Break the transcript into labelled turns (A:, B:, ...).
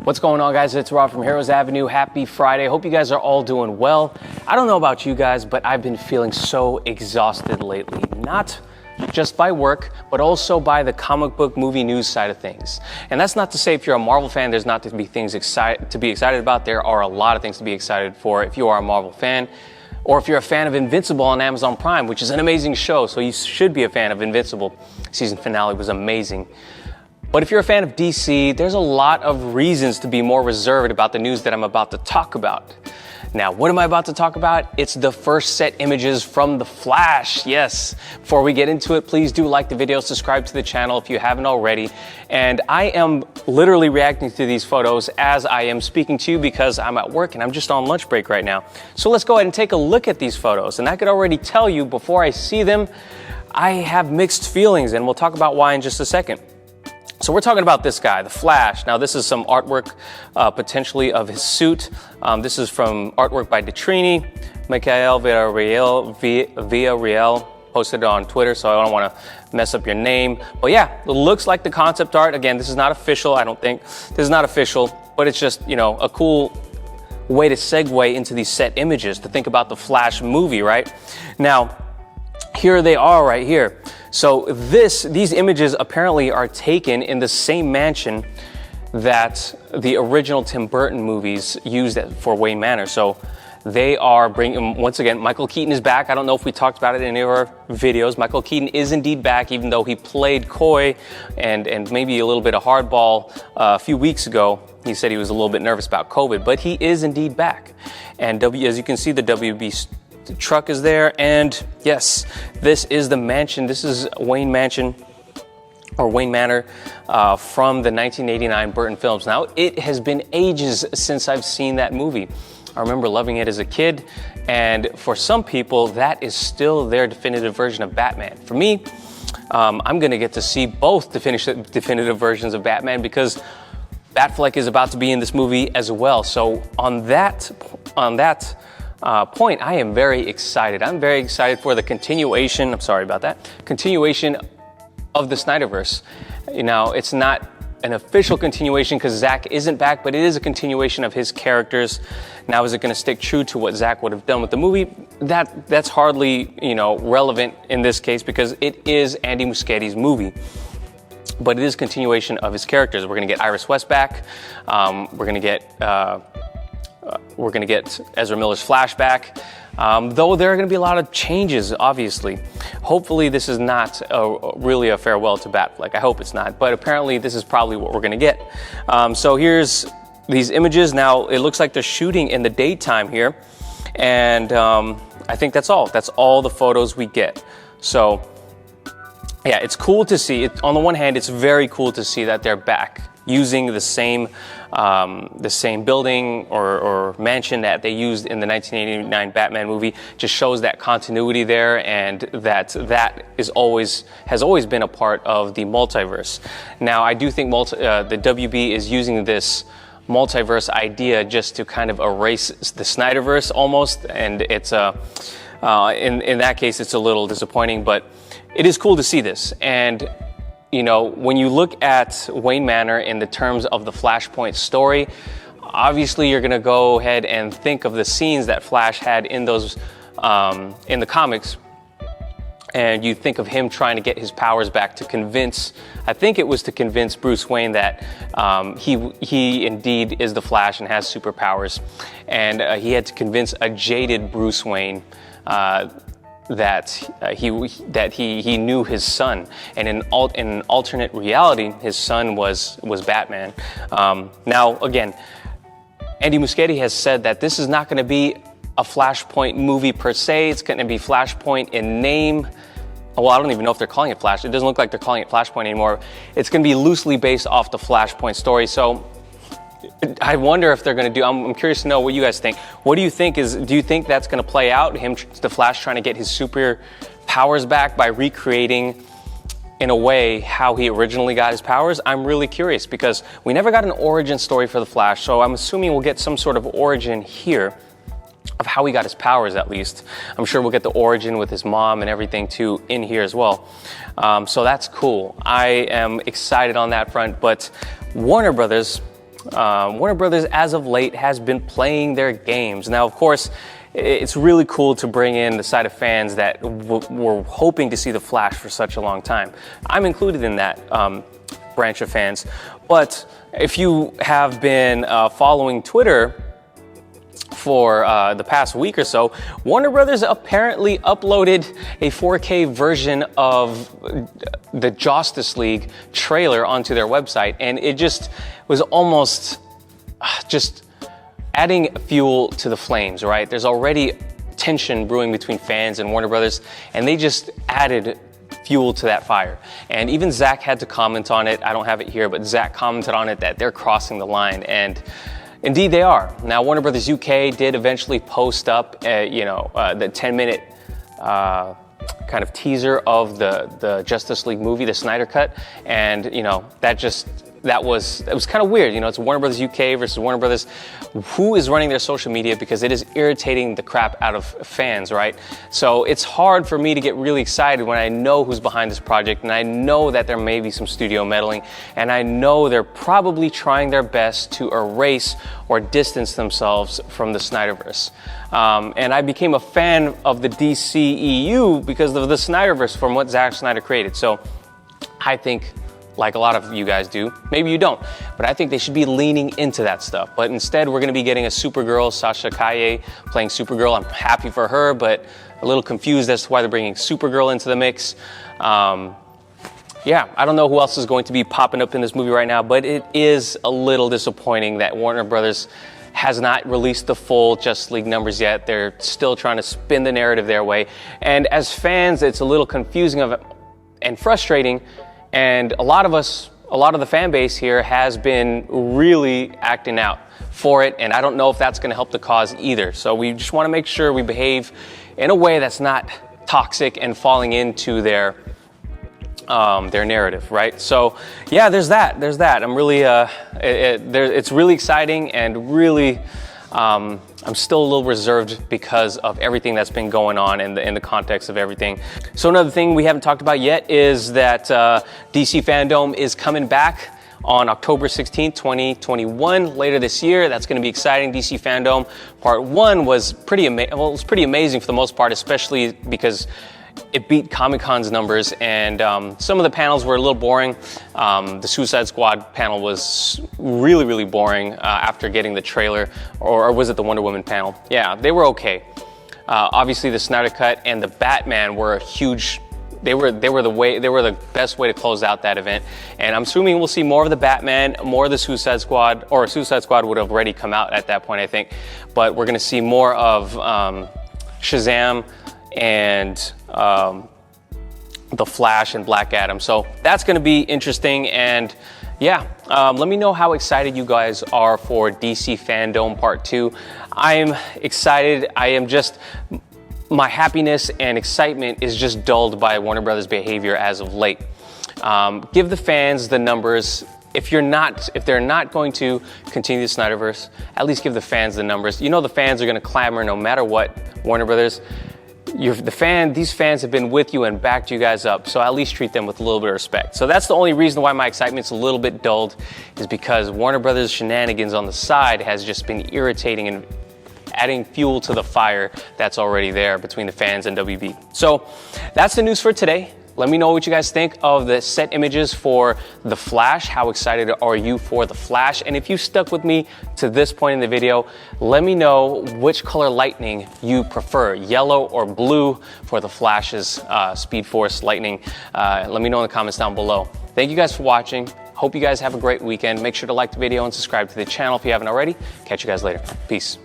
A: What's going on, guys? It's Rob from Heroes Avenue. Happy Friday. Hope you guys are all doing well. I don't know about you guys, but I've been feeling so exhausted lately. Not just by work, but also by the comic book movie news side of things. And that's not to say if you're a Marvel fan, there's not to be things to be excited about. There are a lot of things to be excited for if you are a Marvel fan, or if you're a fan of Invincible on Amazon Prime, which is an amazing show. So you should be a fan of Invincible. Season finale was amazing. But if you're a fan of DC, there's a lot of reasons to be more reserved about the news that I'm about to talk about. Now, what am I about to talk about? It's the first set images from The Flash. Yes. Before we get into it, please do like the video, subscribe to the channel if you haven't already. And I am literally reacting to these photos as I am speaking to you because I'm at work and I'm just on lunch break right now. So let's go ahead and take a look at these photos. And I could already tell you before I see them, I have mixed feelings, and we'll talk about why in just a second. So we're talking about this guy, The Flash. Now, this is some artwork potentially of his suit. This is from artwork by Detrini. Michael Villarreal posted it on Twitter, so I don't want to mess up your name. But yeah, it looks like the concept art. Again, this is not official, I don't think. This is not official, but it's just, you know, a cool way to segue into these set images, to think about the Flash movie, right? Now, here they are right here. So these images apparently are taken in the same mansion that the original Tim Burton movies used for Wayne Manor. So they are bringing, once again, Michael Keaton is back. I don't know if we talked about it in any of our videos. Michael Keaton is indeed back, even though he played coy and maybe a little bit of hardball a few weeks ago. He said he was a little bit nervous about COVID, but he is indeed back. And as you can see, the WB truck is there, and yes, this is the mansion. This is Wayne Mansion, or Wayne Manor, from the 1989 Burton films. Now, it has been ages since I've seen that movie. I remember loving it as a kid, and for some people, that is still their definitive version of Batman. For me, I'm going to get to see both definitive versions of Batman because Batfleck is about to be in this movie as well. So on that point, I am very excited. I'm very excited for the continuation. I'm sorry about that. Continuation of the Snyderverse. You know, it's not an official continuation because Zack isn't back, but it is a continuation of his characters. Now, is it going to stick true to what Zack would have done with the movie? That's hardly, you know, relevant in this case because it is Andy Muschietti's movie. But it is a continuation of his characters. We're going to get Iris West back. We're going to get Ezra Miller's flashback, though there are going to be a lot of changes, obviously. Hopefully this is not really a farewell to Batfleck. I hope it's not, but apparently this is probably what we're going to get. So here's these images. Now, it looks like they're shooting in the daytime here, and I think that's all. That's all the photos we get. So, yeah, it's cool to see. On the one hand, it's very cool to see that they're back using the same building or mansion that they used in the 1989 Batman movie. Just shows that continuity there, and that has always been a part of the multiverse. Now, I do think the WB is using this multiverse idea just to kind of erase the Snyderverse almost, and it's in that case it's a little disappointing, but it is cool to see this. And you know, when you look at Wayne Manor in the terms of the Flashpoint story, obviously you're going to go ahead and think of the scenes that Flash had in those in the comics, and you think of him trying to get his powers back to convince, I think it was to convince Bruce Wayne that he indeed is the Flash and has superpowers, and he had to convince a jaded Bruce Wayne that he knew his son, and in an alternate reality, his son was Batman. Now, again, Andy Muschietti has said that this is not going to be a Flashpoint movie per se. It's going to be Flashpoint in name. Well, I don't even know if they're calling it Flash. It doesn't look like they're calling it Flashpoint anymore. It's going to be loosely based off the Flashpoint story. So I wonder if they're going to do, I'm curious to know what you guys think. What do you think do you think that's going to play out? The Flash trying to get his super powers back by recreating, in a way, how he originally got his powers? I'm really curious because we never got an origin story for the Flash, so I'm assuming we'll get some sort of origin here of how he got his powers, at least. I'm sure we'll get the origin with his mom and everything too in here as well. So that's cool. I am excited on that front, but Warner Brothers Warner Brothers, as of late, has been playing their games. Now, of course, it's really cool to bring in the side of fans that were hoping to see The Flash for such a long time. I'm included in that branch of fans. But if you have been following Twitter for the past week or so, Warner Brothers apparently uploaded a 4K version of the Justice League trailer onto their website, and it just was almost just adding fuel to the flames, right? There's already tension brewing between fans and Warner Brothers, and they just added fuel to that fire. And even Zach had to comment on it. I don't have it here, but Zach commented on it that they're crossing the line, and indeed they are. Now, Warner Brothers UK did eventually post up, the 10-minute kind of teaser of the Justice League movie, the Snyder Cut, and it was kind of weird. It's Warner Brothers UK versus Warner Brothers. Who is running their social media? Because it is irritating the crap out of fans, right? So it's hard for me to get really excited when I know who's behind this project, and I know that there may be some studio meddling, and I know they're probably trying their best to erase or distance themselves from the Snyderverse. And I became a fan of the DCEU because of the Snyderverse, from what Zack Snyder created. So I think, like a lot of you guys do, maybe you don't, but I think they should be leaning into that stuff. But instead, we're going to be getting a Supergirl, Sasha Calle, playing Supergirl. I'm happy for her, but a little confused as to why they're bringing Supergirl into the mix. I don't know who else is going to be popping up in this movie right now, but it is a little disappointing that Warner Brothers has not released the full Justice League numbers yet. They're still trying to spin the narrative their way. And as fans, it's a little confusing and frustrating. And a lot of the fan base here has been really acting out for it, and I don't know if that's going to help the cause either. So we just want to make sure we behave in a way that's not toxic and falling into their narrative, right? So yeah, there's that. I'm really, it's really exciting, and really, I'm still a little reserved because of everything that's been going on in the context of everything. So another thing we haven't talked about yet is that DC Fandome is coming back on October 16th, 2021, later this year. That's going to be exciting. DC Fandome Part 1 was pretty amazing for the most part, especially because it beat Comic-Con's numbers, and some of the panels were a little boring. The Suicide Squad panel was really, really boring after getting the trailer, or was it the Wonder Woman panel? Yeah, they were okay. Obviously, the Snyder Cut and the Batman were a huge. They were the best way to close out that event, and I'm assuming we'll see more of the Batman, more of the Suicide Squad, or Suicide Squad would have already come out at that point, I think. But we're going to see more of Shazam and The Flash and Black Adam. So that's going to be interesting. And yeah, let me know how excited you guys are for DC Fandome Part 2. I'm excited. My happiness and excitement is just dulled by Warner Brothers' behavior as of late. Give the fans the numbers. If they're not going to continue the Snyderverse, at least give the fans the numbers. The fans are going to clamor no matter what. Warner Brothers, these fans have been with you and backed you guys up, so at least treat them with a little bit of respect. So that's the only reason why my excitement's a little bit dulled, is because Warner Brothers shenanigans on the side has just been irritating and adding fuel to the fire that's already there between the fans and WB. So that's the news for today. Let me know what you guys think of the set images for The Flash. How excited are you for The Flash? And if you stuck with me to this point in the video, let me know which color lightning you prefer, yellow or blue, for The Flash's Speed Force lightning. Let me know in the comments down below. Thank you guys for watching. Hope you guys have a great weekend. Make sure to like the video and subscribe to the channel if you haven't already. Catch you guys later. Peace.